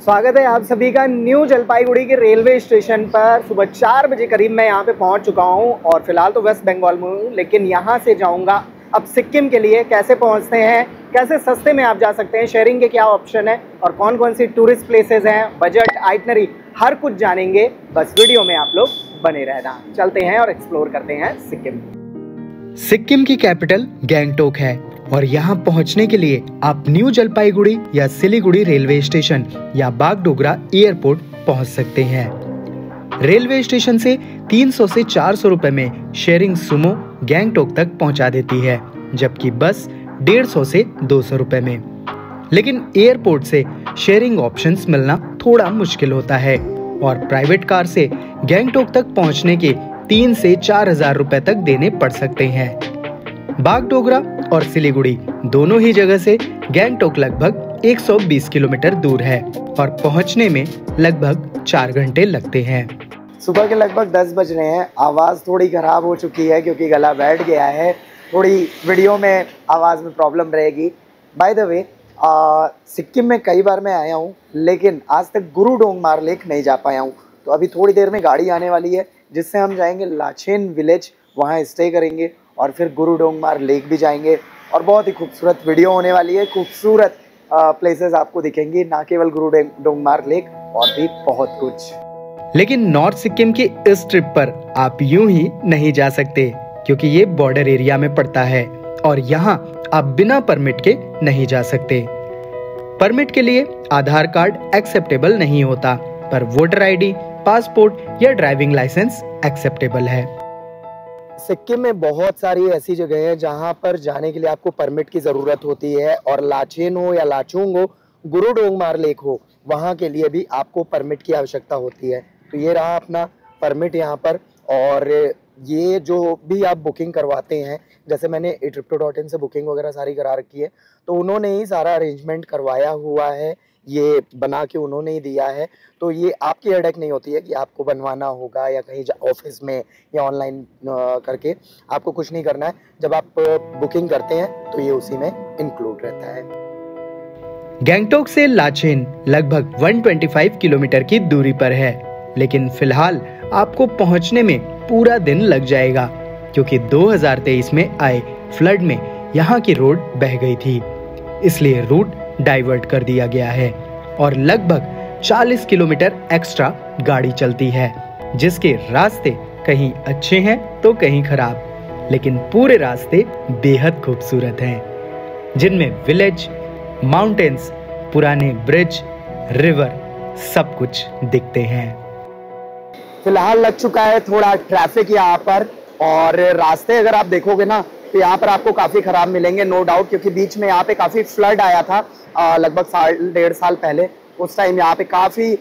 स्वागत है आप सभी का न्यू जलपाईगुड़ी के रेलवे स्टेशन पर। सुबह 4 बजे करीब मैं यहाँ पे पहुँच चुका हूँ और फिलहाल तो वेस्ट बंगाल में हूँ, लेकिन यहाँ से जाऊँगा अब सिक्किम के लिए। कैसे पहुँचते हैं, कैसे सस्ते में आप जा सकते हैं, शेयरिंग के क्या ऑप्शन है और कौन कौन सी टूरिस्ट प्लेसेस हैं, बजट, आइटनरी, हर कुछ जानेंगे। बस वीडियो में आप लोग बने रहना। चलते हैं और एक्सप्लोर करते हैं सिक्किम। सिक्किम की कैपिटल गैंगटोक है और यहाँ पहुँचने के लिए आप न्यू जलपाईगुड़ी या सिलीगुड़ी रेलवे स्टेशन या बागडोगरा एयरपोर्ट पहुँच सकते हैं। रेलवे स्टेशन से 300 से 400 रुपए में शेयरिंग सुमो गैंगटोक तक पहुँचा देती है, जबकि बस 150 से 200 रुपए में। लेकिन एयरपोर्ट से शेयरिंग ऑप्शंस मिलना थोड़ा मुश्किल होता है और प्राइवेट कार से गैंगटोक तक पहुँचने के 3 से 4 हजार रुपए तक देने पड़ सकते हैं। बागडोगरा और सिलीगुड़ी दोनों ही जगह से गैंगटोक लगभग 120 किलोमीटर दूर है और पहुंचने में लगभग 4 घंटे लगते हैं। सुबह के लगभग 10 बज रहे हैं। आवाज़ थोड़ी ख़राब हो चुकी है क्योंकि गला बैठ गया है। थोड़ी वीडियो में आवाज़ में प्रॉब्लम रहेगी। बाय द वे, सिक्किम में कई बार मैं आया हूँ, लेकिन आज तक गुरु डोंगमार लेक नहीं जा पाया हूँ। तो अभी थोड़ी देर में गाड़ी आने वाली है जिससे हम जाएंगे लाचेन विलेज, वहाँ स्टे करेंगे और फिर गुरु डोंगमार लेक भी जाएंगे और बहुत ही खूबसूरत वीडियो होने वाली है। खूबसूरत प्लेसेस आपको दिखेंगी, ना केवल गुरु डोंगमार लेक और भी बहुत कुछ। लेकिन नॉर्थ सिक्किम की इस ट्रिप पर आप यूं ही नहीं जा सकते क्योंकि ये बॉर्डर एरिया में पड़ता है और यहाँ आप बिना परमिट के नहीं जा सकते। परमिट के लिए आधार कार्ड एक्सेप्टेबल नहीं होता, पर वोटर आईडी, पासपोर्ट या ड्राइविंग लाइसेंस एक्सेप्टेबल है। सिक्किम में बहुत सारी ऐसी जगह हैं जहां पर जाने के लिए आपको परमिट की ज़रूरत होती है और लाचेन हो या लाचुंग हो, गुरु डोंगमार लेक हो, वहां के लिए भी आपको परमिट की आवश्यकता होती है। तो ये रहा अपना परमिट यहाँ पर। और ये जो भी आप बुकिंग करवाते हैं, जैसे मैंने ट्रिप्टो.इन से बुकिंग वगैरह सारी करा रखी है, तो उन्होंने ही सारा अरेंजमेंट करवाया हुआ है, ये बना के उन्होंने ही दिया है। तो ये आपकी हेडेक नहीं होती है कि आपको बनवाना होगा या कहीं ऑफिस में या ऑनलाइन करके, आपको कुछ नहीं करना है। जब आप बुकिंग करते हैं तो ये उसी में इंक्लूड रहता है। गैंगटोक से लाचेन लगभग 125 किलोमीटर की दूरी पर है, लेकिन फिलहाल आपको पहुंचने में पूरा दिन लग जाएगा क्योंकि 2023 में आए फ्लड में यहाँ की रोड बह गई थी, इसलिए रूट डाइवर्ट कर दिया गया है और लगभग 40 किलोमीटर एक्स्ट्रा गाड़ी चलती है, जिसके रास्ते कहीं अच्छे हैं तो कहीं खराब, लेकिन पूरे रास्ते बेहद खूबसूरत हैं, जिनमें विलेज, माउंटेन्स, पुराने ब्रिज, रिवर सब कुछ दिखते हैं। फिलहाल लग चुका है थोड़ा ट्रैफिक यहाँ पर और रास्ते अगर आप देखोगे ना तो यहाँ पर आपको काफ़ी ख़राब मिलेंगे, नो डाउट, क्योंकि बीच में यहाँ पे काफ़ी फ्लड आया था लगभग 1.5 साल पहले। उस टाइम यहाँ पे काफ़ी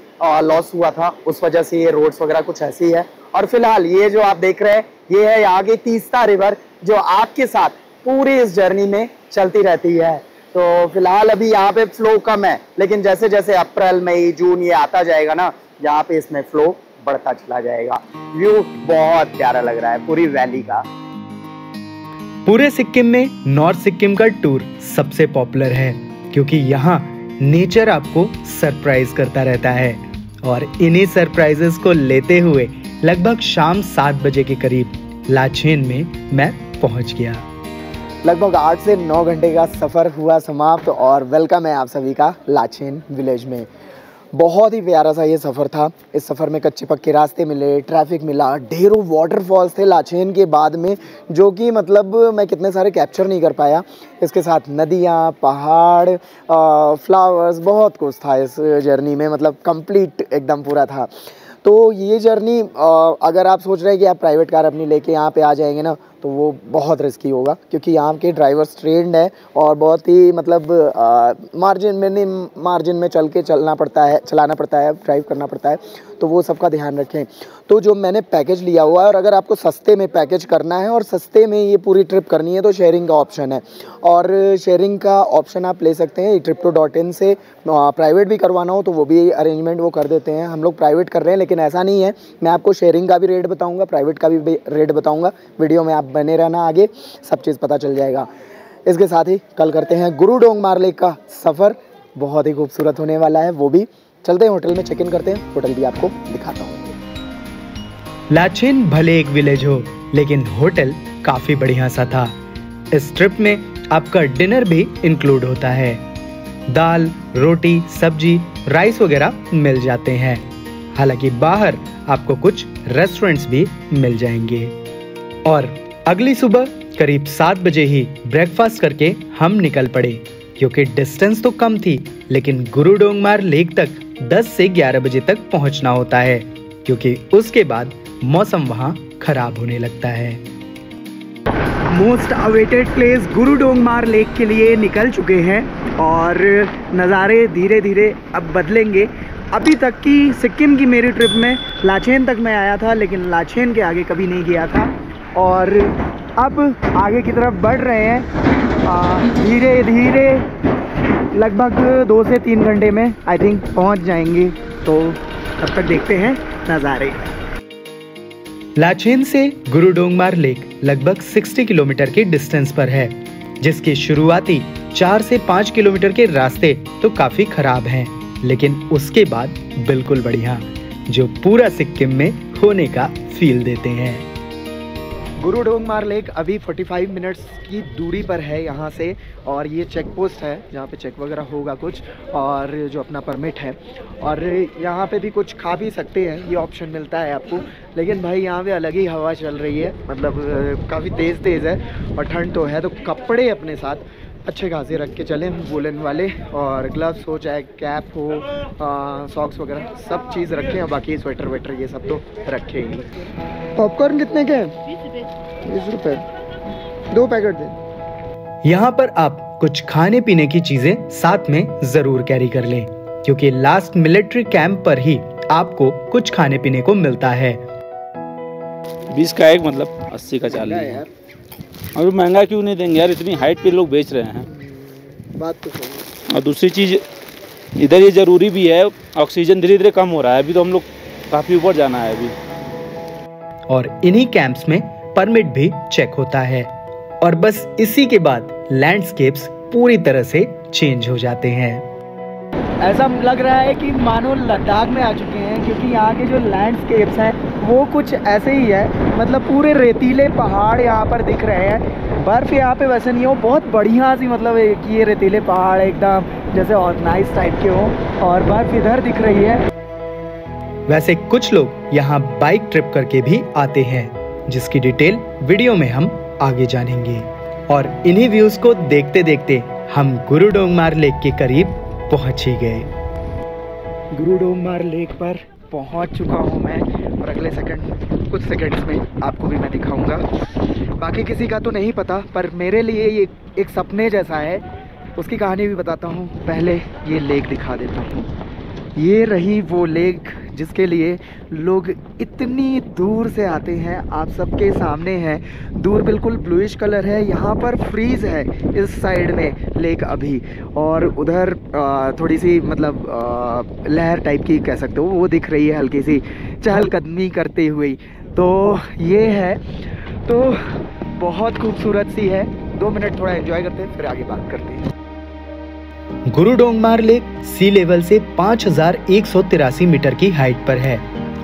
लॉस हुआ था, उस वजह से ये रोड्स वगैरह कुछ ऐसी है। और फिलहाल ये जो आप देख रहे हैं ये है यहाँ की तीस्ता रिवर, जो आपके साथ पूरी इस जर्नी में चलती रहती है। तो फिलहाल अभी यहाँ पे फ्लो कम है, लेकिन जैसे जैसे अप्रैल, मई, जून ये आता जाएगा ना, यहाँ पे इसमें फ्लो बढ़ता चला जाएगा। व्यू बहुत प्यारा लग रहा है पूरी वैली का। पूरे सिक्किम में नॉर्थ सिक्किम का टूर सबसे पॉपुलर है क्योंकि यहाँ नेचर आपको सरप्राइज करता रहता है और इन्हीं सरप्राइजेस को लेते हुए लगभग शाम 7 बजे के करीब लाचेन में मैं पहुँच गया। लगभग 8 से 9 घंटे का सफ़र हुआ समाप्त और वेलकम है आप सभी का लाचेन विलेज में। बहुत ही प्यारा सा ये सफ़र था। इस सफ़र में कच्चे पक्के रास्ते मिले, ट्रैफिक मिला, ढेरों वाटरफॉल्स थे लाचेन के बाद में, जो कि मतलब मैं कितने सारे कैप्चर नहीं कर पाया। इसके साथ नदियाँ, पहाड़, फ्लावर्स, बहुत कुछ था इस जर्नी में, मतलब कंप्लीट एकदम पूरा था। तो ये जर्नी अगर आप सोच रहे हैं कि आप प्राइवेट कार अपनी लेके यहाँ पे आ जाएंगे ना, तो वो बहुत रिस्की होगा क्योंकि यहाँ के ड्राइवर्स ट्रेंड है और बहुत ही मतलब मार्जिन में चलाना पड़ता है, ड्राइव करना पड़ता है, तो वो सबका ध्यान रखें। तो जो मैंने पैकेज लिया हुआ है, और अगर आपको सस्ते में पैकेज करना है और सस्ते में ये पूरी ट्रिप करनी है तो शेयरिंग का ऑप्शन है, और शेयरिंग का ऑप्शन आप ले सकते हैं ट्रिप्टो.इन से। प्राइवेट भी करवाना हो तो वो भी अरेंजमेंट वो कर देते हैं। हम लोग प्राइवेट कर रहे हैं, लेकिन ऐसा नहीं है, मैं आपको शेयरिंग का भी रेट बताऊँगा, प्राइवेट का भी रेट बताऊँगा। वीडियो में आप बने रहना, आगे सब चीज़ पता चल जाएगा। इसके साथ ही कल करते हैं गुरु डोंगमार लेक का सफ़र, बहुत ही खूबसूरत होने वाला है वो भी। चलते हैं होटल में, चेक इन करते हैं, होटल भी आपको दिखाता हूँ। लाचेन भले एक विलेज हो, लेकिन होटल काफी बढ़िया सा था। इस ट्रिप में आपका डिनर भी इंक्लूड होता है। दाल, रोटी, सब्जी, राइस वगैरह मिल जाते हैं। हालांकि बाहर आपको कुछ रेस्टोरेंट्स भी मिल जाएंगे। और अगली सुबह करीब 7 बजे ही ब्रेकफास्ट करके हम निकल पड़े, क्योंकि डिस्टेंस तो कम थी, लेकिन गुरु डोंगमार लेक तक 10 से 11 बजे तक पहुंचना होता है, क्योंकि उसके बाद मौसम वहां खराब होने लगता है। मोस्ट अवेटेड प्लेस गुरु डोंगमार लेक के लिए निकल चुके हैं और नज़ारे धीरे धीरे अब बदलेंगे। अभी तक की सिक्किम की मेरी ट्रिप में लाचेन तक मैं आया था, लेकिन लाचेन के आगे कभी नहीं गया था। और अब आगे की तरफ बढ़ रहे हैं धीरे धीरे, लगभग 2 से 3 घंटे में आई थिंक पहुंच जाएंगे। तो तब तक देखते हैं नज़ारे। लाचेन से गुरु डोंगमार लेक लगभग 60 किलोमीटर की डिस्टेंस पर है, जिसकी शुरुआती 4 से 5 किलोमीटर के रास्ते तो काफी खराब हैं, लेकिन उसके बाद बिल्कुल बढ़िया, जो पूरा सिक्किम में होने का फील देते हैं। गुरु डोंगमार लेक अभी 45 मिनट्स की दूरी पर है यहाँ से, और ये चेक पोस्ट है जहाँ पे चेक वगैरह होगा कुछ, और जो अपना परमिट है। और यहाँ पे भी कुछ खा भी सकते हैं, ये ऑप्शन मिलता है आपको। लेकिन भाई यहाँ पे अलग ही हवा चल रही है, मतलब काफ़ी तेज़ है, और ठंड तो है, तो कपड़े अपने साथ अच्छे खासे रख के चलें, वुलन वाले, और ग्लव्स हो चाहे कैप हो, सॉक्स वगैरह सब चीज़ रखें, और बाकी स्वेटर वेटर ये सब तो रखें ही। पॉपकॉर्न कितने के हैं? 20 रुपए, 2 पैकेट दें। यहाँ पर आप कुछ खाने पीने की चीजें साथ में जरूर कैरी कर लें, क्योंकि लास्ट मिलिट्री कैंप पर ही आपको कुछ खाने पीने को मिलता है। 20 का एक, मतलब 80 का 40। और महंगा क्यों नहीं देंगे यार, इतनी हाइट पे लोग बेच रहे हैं। बात तो सही। और दूसरी चीज़ इधर ये ज़रूरी भी है, ऑक्सीजन धीरे धीरे कम हो रहा है, अभी तो हम लोग काफ़ी ऊपर जाना है अभी। और इन्हीं कैंप्स में परमिट भी चेक होता है, और बस इसी के बाद लैंडस्केप्स पूरी तरह से चेंज हो जाते हैं। ऐसा लग रहा है कि मानो लद्दाख में आ चुके हैं, क्योंकि यहाँ के जो लैंडस्केप्स हैं वो कुछ ऐसे ही है, मतलब पूरे रेतीले पहाड़ यहाँ पर दिख रहे हैं। बर्फ़ यहाँ पे वैसे नहीं हो, बहुत बढ़िया सी, मतलब कि ये रेतीले पहाड़ एकदम जैसे ऑर्गेनाइज टाइप के हो, और बर्फ़ इधर दिख रही है। वैसे कुछ लोग यहाँ बाइक ट्रिप करके भी आते हैं, जिसकी डिटेल वीडियो में हम आगे जानेंगे। और इन्हीं व्यूज को देखते देखते हम गुरु डोंगमार लेक के करीब पहुंच ही गए। गुरु डोंगमार लेक पर पहुंच चुका हूं मैं, और अगले कुछ सेकंड्स में आपको भी मैं दिखाऊंगा। बाकी किसी का तो नहीं पता, पर मेरे लिए ये एक सपने जैसा है। उसकी कहानी भी बताता हूं, पहले ये लेक दिखा देता हूं। ये रही वो लेक जिसके लिए लोग इतनी दूर से आते हैं। आप सबके सामने है, दूर बिल्कुल ब्लूइश कलर है, यहाँ पर फ्रीज है इस साइड में लेक अभी, और उधर थोड़ी सी मतलब लहर टाइप की कह सकते हो, वो दिख रही है हल्की सी चहलकदमी करते हुए। तो ये है, तो बहुत खूबसूरत सी है। 2 मिनट थोड़ा एंजॉय करते हैं, फिर आगे बात करते हैं। गुरु डोंगमार लेक सी लेवल से 5183 मीटर की हाइट पर है,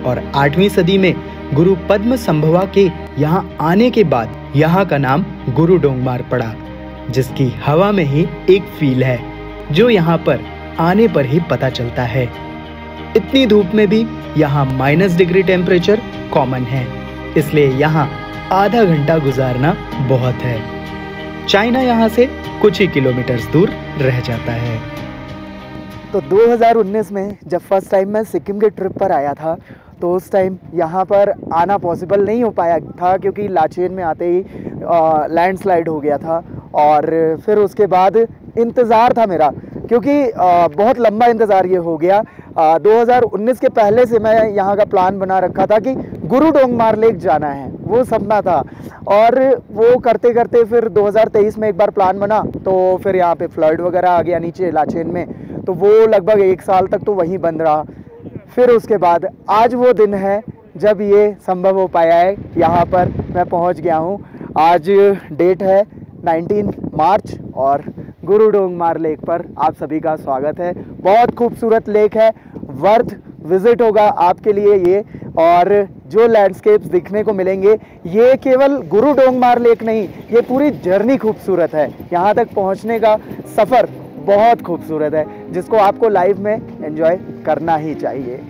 और 8वीं सदी में गुरु पद्म संभवा के यहाँ आने के बाद यहाँ का नाम गुरु डोंगमार पड़ा, जिसकी हवा में ही एक फील है जो यहाँ पर आने पर ही पता चलता है। इतनी धूप में भी यहाँ -डिग्री टेम्परेचर कॉमन है, इसलिए यहाँ आधा घंटा गुजारना बहुत है। चाइना यहाँ से कुछ ही किलोमीटर दूर रह जाता है। तो 2019 में जब फर्स्ट टाइम मैं सिक्किम के ट्रिप पर आया था, तो उस टाइम यहाँ पर आना पॉसिबल नहीं हो पाया था, क्योंकि लाचेन में आते ही लैंडस्लाइड हो गया था। और फिर उसके बाद इंतज़ार था मेरा, क्योंकि बहुत लंबा इंतज़ार ये हो गया। 2019 के पहले से मैं यहाँ का प्लान बना रखा था कि गुरु डोंगमार लेक जाना है, वो सपना था। और वो करते करते फिर 2023 में एक बार प्लान बना, तो फिर यहाँ पे फ्लड वगैरह आ गया नीचे लाचेन में, तो वो लगभग 1 साल तक तो वहीं बंद रहा। फिर उसके बाद आज वो दिन है जब ये संभव हो पाया है, यहाँ पर मैं पहुँच गया हूँ। आज डेट है 19 मार्च, और गुरु डोंगमार लेक पर आप सभी का स्वागत है। बहुत खूबसूरत लेक है, वर्थ विजिट होगा आपके लिए ये। और जो लैंडस्केप्स दिखने को मिलेंगे, ये केवल गुरु डोंगमार लेक नहीं, ये पूरी जर्नी खूबसूरत है। यहाँ तक पहुँचने का सफ़र बहुत खूबसूरत है, जिसको आपको लाइफ में एंजॉय करना ही चाहिए।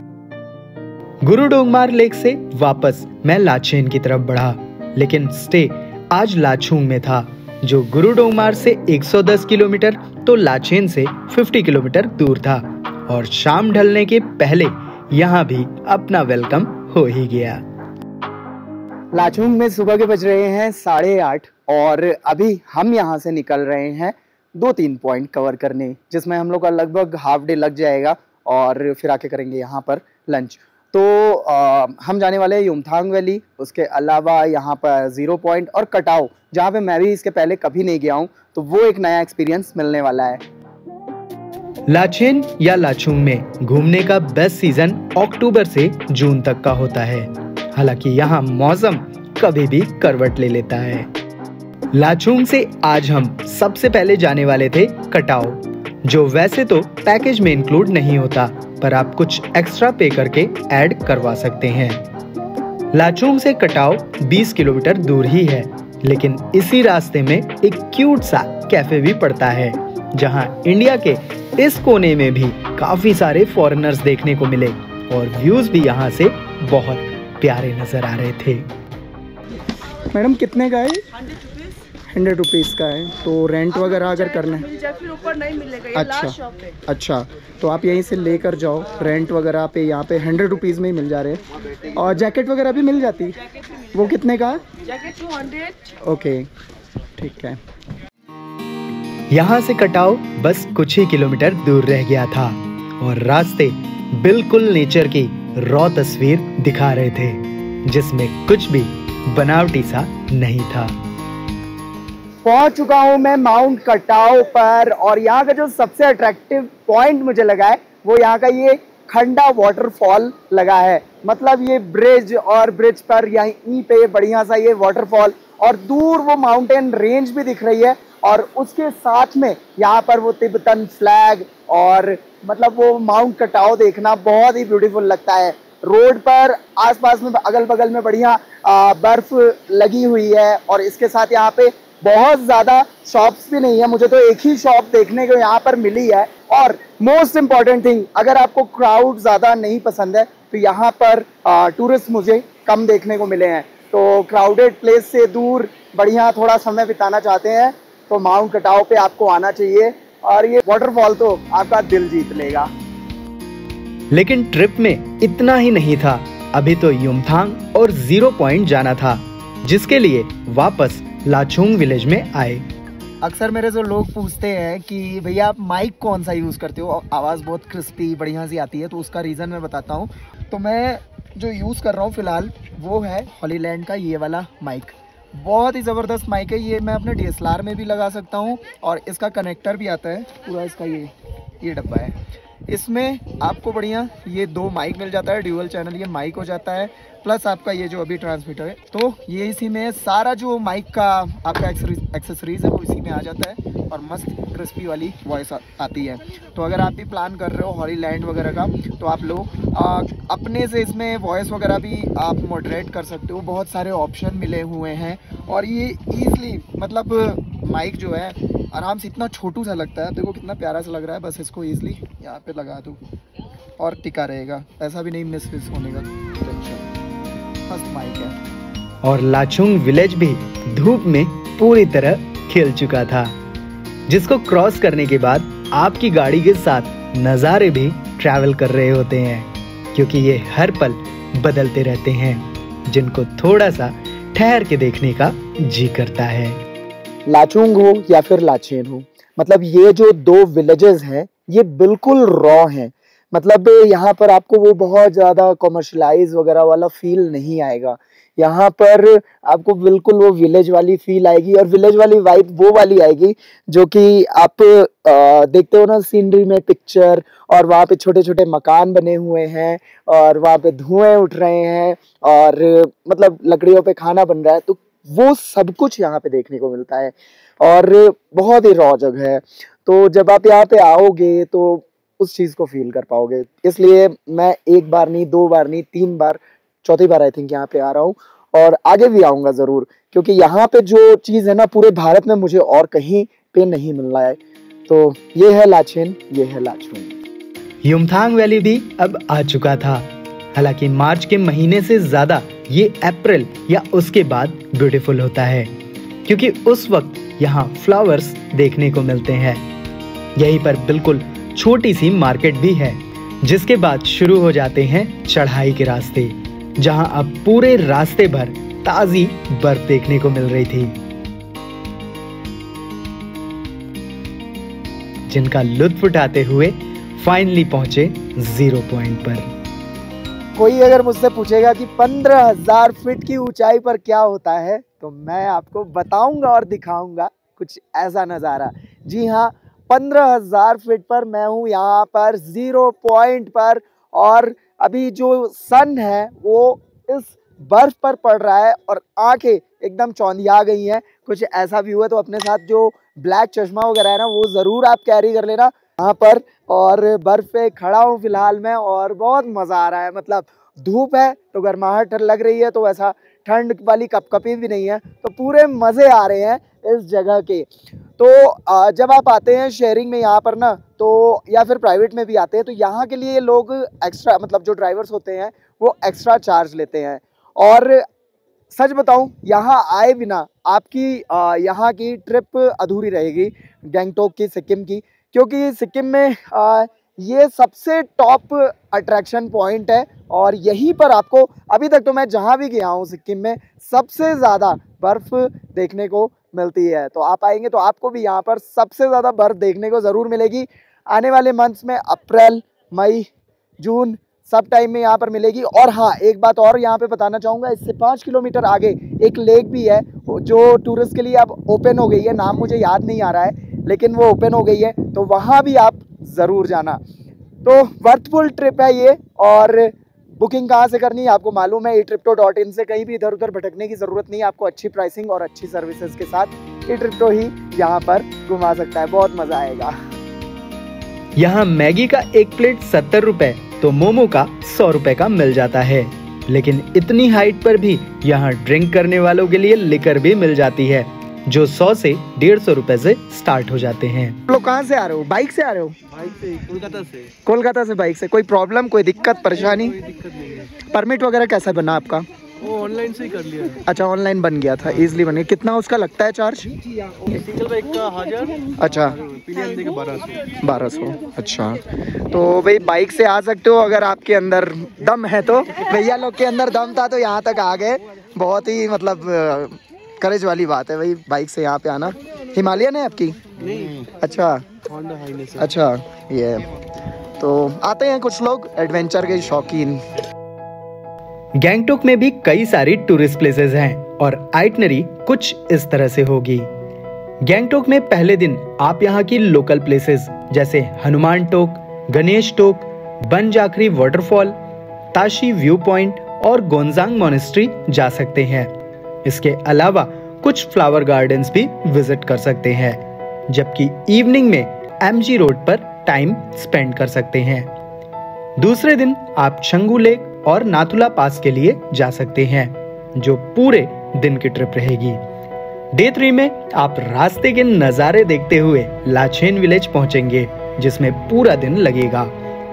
गुरु डोंगमार लेक से वापस मैं लाचेन की तरफ बढ़ा, लेकिन स्टे आज लाचुंग में था, जो गुरु डोंगमार से 110 किलोमीटर तो लाचेन से 50 किलोमीटर दूर था। और शाम ढलने के पहले यहाँ भी अपना वेलकम हो ही गया। लाचुंग में सुबह के बज रहे हैं 8:30 और अभी हम यहाँ से निकल रहे हैं 2-3 पॉइंट कवर करने, जिसमें हम लोग का लगभग हाफ डे लग जाएगा और फिर आके करेंगे यहाँ पर लंच। तो हम जाने वाले हैं युमथांग वैली, उसके अलावा यहाँ पर 0 पॉइंट और कटाओ, जहाँ पे मैं भी इसके पहले कभी नहीं गया हूँ, तो वो एक नया एक्सपीरियंस मिलने वाला है। लाचेन या लाचुंग में घूमने का बेस्ट सीजन अक्टूबर से जून तक का होता है। हालांकि यहाँ मौसम कभी भी करवट ले लेता है। लाचुंग से आज हम सबसे पहले जाने वाले थे कटाओ, जो वैसे तो पैकेज में इंक्लूड नहीं होता, पर आप कुछ एक्स्ट्रा पे करके ऐड करवा सकते हैं। लाचुंग से कटाओ 20 किलोमीटर दूर ही है, लेकिन इसी रास्ते में एक क्यूट सा कैफे भी पड़ता है, जहां इंडिया के इस कोने में भी काफी सारे फॉरेनर्स देखने को मिले और व्यूज भी यहां से बहुत प्यारे नजर आ रहे थे। मैडम कितने का है? 100 रुपीज़ का है। तो रेंट वगैरह अगर करना है फिर ऊपर नहीं मिलेगा, ये अच्छा लास्ट शॉप है। अच्छा, तो आप यहीं से लेकर जाओ, रेंट वगैरह पे यहाँ पे 100 रुपीज़ में ही मिल जा रहे हैं। और जैकेट वगैरह भी मिल जाती, वो कितने का? जैकेट 200। ओके, ठीक है। यहाँ से कटाओ बस कुछ ही किलोमीटर दूर रह गया था और रास्ते बिल्कुल नेचर की रॉ तस्वीर दिखा रहे थे, जिसमें कुछ भी बनावटी सा नहीं था। पहुंच चुका हूं मैं माउंट कटाओ पर, और यहाँ का जो सबसे अट्रैक्टिव पॉइंट मुझे लगा है वो यहाँ का ये खंडा वाटरफॉल लगा है। मतलब ये ब्रिज, और ब्रिज पर यहीं पे बढ़िया सा ये वाटरफॉल, और दूर वो माउंटेन रेंज भी दिख रही है, और उसके साथ में यहाँ पर वो तिब्बतन फ्लैग, और मतलब वो माउंट कटाओ देखना बहुत ही ब्यूटीफुल लगता है। रोड पर आसपास में अगल बगल में बढ़िया बर्फ लगी हुई है, और इसके साथ यहाँ पे बहुत ज़्यादा शॉप्स भी नहीं है। मुझे तो एक ही शॉप देखने को यहाँ पर मिली है। और मोस्ट इम्पॉर्टेंट थिंग, अगर आपको क्राउड ज़्यादा नहीं पसंद है तो यहाँ पर टूरिस्ट मुझे कम देखने को मिले हैं। तो क्राउडेड प्लेस से दूर बढ़िया थोड़ा समय बिताना चाहते हैं तो माउंट कटाओ पे आपको आना चाहिए, और ये वाटरफॉल तो आपका दिल जीत लेगा। लेकिन ट्रिप में इतना ही नहीं था, अभी तो युमथांग और 0 पॉइंट जाना था, जिसके लिए वापस लाचुंग विलेज में आए। अक्सर मेरे से लोग पूछते हैं कि भैया आप माइक कौन सा यूज़ करते हो, आवाज़ बहुत क्रिस्पी बढ़िया सी आती है, तो उसका रीज़न मैं बताता हूँ। तो मैं जो यूज़ कर रहा हूँ फ़िलहाल वो है हॉलीलैंड का ये वाला माइक। बहुत ही ज़बरदस्त माइक है ये, मैं अपने DSLR में भी लगा सकता हूँ, और इसका कनेक्टर भी आता है पूरा, इसका ये डब्बा है। इसमें आपको बढ़िया ये 2 माइक मिल जाता है, ड्यूअल चैनल ये माइक हो जाता है, प्लस आपका ये जो अभी ट्रांसमीटर है, तो ये इसी में सारा जो माइक का आपका एक्सेसरीज है वो इसी में आ जाता है, और मस्त क्रिस्पी वाली वॉइस आती है। तो अगर आप भी प्लान कर रहे हो हॉलीलैंड वगैरह का, तो आप लोग अपने से इसमें वॉइस वगैरह भी आप मॉडरेट कर सकते हो। बहुत सारे ऑप्शन मिले हुए हैं, और ये ईज़िली मतलब माइक जो है आराम से इतना छोटू सा लगता है, देखो कितना प्यारा सा लग रहा है। बस इसको ईज़िली यहाँ पे लगा दूँ और टिका रहेगा, ऐसा भी नहीं मिस होने का टेंशन। मस्त माइक है। और लाचुंग विलेज भी धूप में पूरी तरह खिल चुका था, जिसको क्रॉस करने के बाद आपकी गाड़ी के साथ नज़ारे भी ट्रैवल कर रहे होते हैं, क्योंकि ये हर पल बदलते रहते हैं, जिनको थोड़ा सा ठहर के देखने का जी करता है। लाचुंग हो या फिर लाचेन हो, मतलब ये जो 2 विलेजेस हैं ये बिल्कुल रॉ हैं। मतलब यहाँ पर आपको वो बहुत ज़्यादा कॉमर्शलाइज वगैरह वाला फील नहीं आएगा। यहाँ पर आपको बिल्कुल वो विलेज वाली फील आएगी, और विलेज वाली वाइब वो वाली आएगी जो कि आप देखते हो ना सीनरी में पिक्चर, और वहाँ पे छोटे छोटे मकान बने हुए हैं, और वहाँ पे धुएं उठ रहे हैं, और मतलब लकड़ियों पे खाना बन रहा है, तो वो सब कुछ यहाँ पे देखने को मिलता है, और बहुत ही रॉ जगह है। तो जब आप यहाँ पे आओगे तो उस चीज़ को फील कर पाओगे। इसलिए मैं एक बार नहीं, 2 बार नहीं, 3 बार, चौथी बार आई थिंक यहाँ पे आ रहा हूँ और आगे भी आऊँगा ज़रूर, क्योंकि यहाँ पे जो चीज़ है ना पूरे भारत में मुझे और कहीं पे नहीं मिल रहा है। तो ये है लाचेन, ये है लाचुंग। युमथांग वैली भी अब आ चुका था। हालांकि मार्च के महीने से ज़्यादा ये अप्रैल या उसके बाद ब्यूटीफुल होता है, क्योंकि उस वक्त यहाँ फ्लावर्स देखने को मिलते हैं। यहीं पर बिल्कुल छोटी सी मार्केट भी है, जिसके बाद शुरू हो जाते हैं चढ़ाई के रास्ते, जहाँ अब पूरे रास्ते भर ताज़ी बर्फ देखने को मिल रही थी, जिनका लुत्फ उठाते हुए फाइनली पहुंचे 0 पॉइंट पर। कोई अगर मुझसे पूछेगा कि 15,000 फीट की ऊंचाई पर क्या होता है, तो मैं आपको बताऊंगा और दिखाऊंगा कुछ ऐसा नज़ारा। जी हाँ, 15,000 फीट पर मैं हूँ यहाँ पर 0 पॉइंट पर, और अभी जो सन है वो इस बर्फ पर पड़ रहा है और आंखें एकदम चौंधिया गई हैं। कुछ ऐसा व्यू है, तो अपने साथ जो ब्लैक चश्मा वगैरह है ना वो ज़रूर आप कैरी कर लेना यहाँ पर। और बर्फ पे खड़ा हूँ फिलहाल मैं और बहुत मज़ा आ रहा है। मतलब धूप है तो गर्माहट लग रही है, तो ऐसा ठंड वाली कपकपी भी नहीं है, तो पूरे मज़े आ रहे हैं इस जगह के। तो जब आप आते हैं शेयरिंग में यहाँ पर ना, तो या फिर प्राइवेट में भी आते हैं, तो यहाँ के लिए लोग एक्स्ट्रा, मतलब जो ड्राइवर्स होते हैं वो एक्स्ट्रा चार्ज लेते हैं। और सच बताऊं, यहाँ आए बिना आपकी यहाँ की ट्रिप अधूरी रहेगी गैंगटोक की, सिक्किम की, क्योंकि सिक्किम में ये सबसे टॉप अट्रैक्शन पॉइंट है और यहीं पर आपको, अभी तक तो मैं जहाँ भी गया हूँ सिक्किम में, सबसे ज़्यादा बर्फ़ देखने को मिलती है। तो आप आएंगे तो आपको भी यहाँ पर सबसे ज़्यादा बर्फ़ देखने को ज़रूर मिलेगी। आने वाले मंथ्स में अप्रैल, मई, जून सब टाइम में यहाँ पर मिलेगी। और हाँ, एक बात और यहाँ पे बताना चाहूँगा, इससे 5 किलोमीटर आगे एक लेक भी है जो टूरिस्ट के लिए अब ओपन हो गई है। नाम मुझे याद नहीं आ रहा है, लेकिन वो ओपन हो गई है, तो वहाँ भी आप ज़रूर जाना। तो वर्थफुल ट्रिप है ये। और बुकिंग कहाँ से करनी है आपको मालूम है, eTripto.in से। कहीं भी इधर उधर भटकने की ज़रूरत नहीं है, आपको अच्छी प्राइसिंग और अच्छी सर्विसेज के साथ eTripto ही यहाँ पर घुमा सकता है। बहुत मज़ा आएगा। यहाँ मैगी का एक प्लेट 70 रुपए तो मोमो का 100 रुपए का मिल जाता है। लेकिन इतनी हाइट पर भी यहाँ ड्रिंक करने वालों के लिए लिकर भी मिल जाती है, जो 100 से 150 रुपए से स्टार्ट हो जाते हैं। लोग कहाँ से आ रहे हो? बाइक से आ रहे हो? बाइक से, कोलकाता से। कोलकाता से बाइक से। कोई प्रॉब्लम, कोई दिक्कत परेशानी? कोई दिक्कत नहीं है। परमिट वगैरह कैसा बना आपका? वो ऑनलाइन से ही कर लिया। अच्छा, ऑनलाइन बन गया था, इजीली बन गया। कितना उसका लगता है चार्ज? सिंगल बाइक का 1000। अच्छा, पिलियन का 1200। अच्छा, तो भाई बाइक से आ सकते हो अगर आपके अंदर दम है तो। भैया लोग के अंदर दम था तो यहाँ तक आ गए। बहुत ही मतलब करेज वाली बात है भाई, बाइक से यहाँ पे आना। हिमालयन है आपकी? नहीं। अच्छा, होंडा हाइनेस। अच्छा, ये तो आते हैं कुछ लोग एडवेंचर के शौकीन। गैंगटोक में भी कई सारी टूरिस्ट प्लेसेस हैं और आइटनरी कुछ इस तरह से होगी। गैंगटोक में पहले दिन आप यहाँ की लोकल प्लेसेस जैसे हनुमान टोक, गणेश टोक, बन जाखरी वाटरफॉल, ताशी व्यू पॉइंट और गोंजांग मॉनेस्ट्री जा सकते हैं। इसके अलावा कुछ फ्लावर गार्डन्स भी विजिट कर सकते हैं, जबकि इवनिंग में एमजी रोड पर टाइम स्पेंड कर सकते हैं। दूसरे दिन आप छंगू लेक और नाथुला पास के लिए जा सकते हैं, जो पूरे दिन की ट्रिप रहेगी। डे 3 में आप रास्ते के नज़ारे देखते हुए लाचेन विलेज पहुंचेंगे, जिसमें पूरा दिन लगेगा।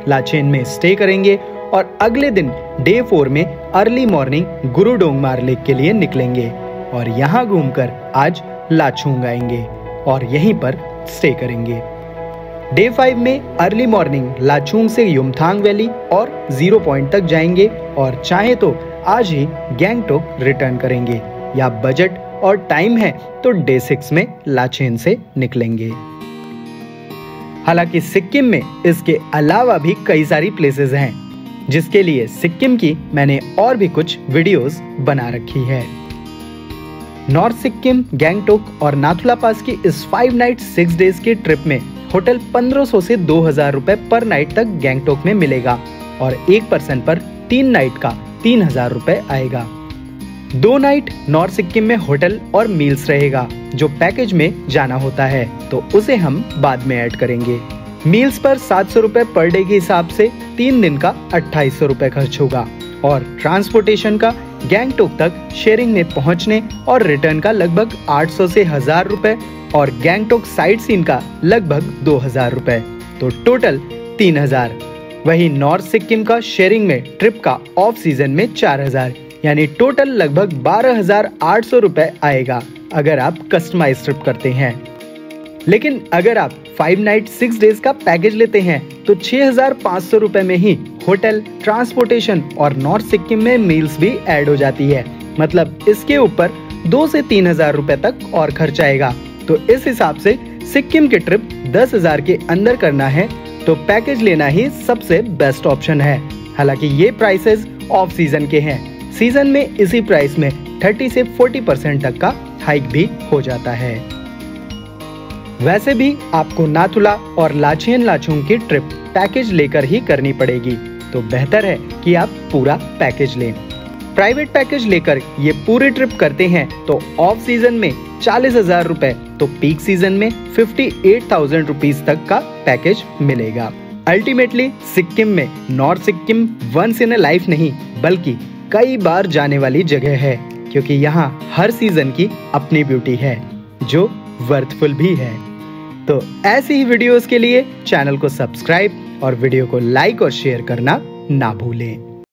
लाचेन में स्टे करेंगे और अगले दिन डे 4 में अर्ली मॉर्निंग गुरु डोंगमार लेक के लिए निकलेंगे और यहाँ घूमकर आज लाचुंग आएंगे और यहीं पर स्टे करेंगे। डे 5 में अर्ली मॉर्निंग लाचुंग से युमथांग वैली और 0 पॉइंट तक जाएंगे और चाहे तो आज ही गैंगटोक रिटर्न करेंगे, या बजट और टाइम है तो डे 6 में लाचेन से निकलेंगे। हालांकि सिक्किम में इसके अलावा भी कई सारी प्लेसेस हैं, जिसके लिए सिक्किम की मैंने और भी कुछ वीडियोस बना रखी है। नॉर्थ सिक्किम, गैंगटोक और नाथुला पास की इस 5 नाइट 6 डेज की ट्रिप में होटल 1500 से 2000 रुपए पर नाइट तक गैंगटोक में मिलेगा और एक पर्सन पर 3 नाइट का 3000 रुपए आएगा। 2 नाइट नॉर्थ सिक्किम में होटल और मील्स रहेगा, जो पैकेज में जाना होता है, तो उसे हम बाद में ऐड करेंगे। मील्स पर 700 रुपए पर डे के हिसाब से 3 दिन का 2800 रुपए खर्च होगा और ट्रांसपोर्टेशन का गैंगटोक तक शेयरिंग में पहुंचने और रिटर्न का लगभग 800 से 1000 रुपए और गैंगटोक साइट सीन का लगभग 2000 रुपए, तो टोटल 3000। वहीं नॉर्थ सिक्किम का शेयरिंग में ट्रिप का ऑफ सीजन में 4000, यानी टोटल लगभग 12,800 रुपए आएगा अगर आप कस्टमाइज ट्रिप करते हैं। लेकिन अगर आप 5 नाइट 6 डेज का पैकेज लेते हैं तो 6,500 रुपए में ही होटल, ट्रांसपोर्टेशन और नॉर्थ सिक्किम में मील्स भी ऐड हो जाती है। मतलब इसके ऊपर 2 से 3,000 रुपए तक और खर्च आएगा। तो इस हिसाब से सिक्किम की ट्रिप 10,000 के अंदर करना है तो पैकेज लेना ही सबसे बेस्ट ऑप्शन है। हालांकि ये प्राइसेस ऑफ सीजन के हैं, सीजन में इसी प्राइस में 30 से 40% तक का हाइक भी हो जाता है। वैसे भी आपको नाथुला और लाचेन लाचुंग की ट्रिप पैकेज लेकर ही करनी पड़ेगी, तो बेहतर है कि आप पूरा पैकेज लें। प्राइवेट पैकेज लेकर ये पूरी ट्रिप करते हैं तो ऑफ सीजन में 40,000 रुपए, तो पीक सीजन में 58,000 रुपीज तक का पैकेज मिलेगा। अल्टीमेटली सिक्किम में north Sikkim once in a life नहीं बल्कि कई बार जाने वाली जगह है, क्योंकि यहाँ हर सीजन की अपनी ब्यूटी है जो वर्थफुल भी है। तो ऐसी ही वीडियोस के लिए चैनल को सब्सक्राइब और वीडियो को लाइक और शेयर करना ना भूलें।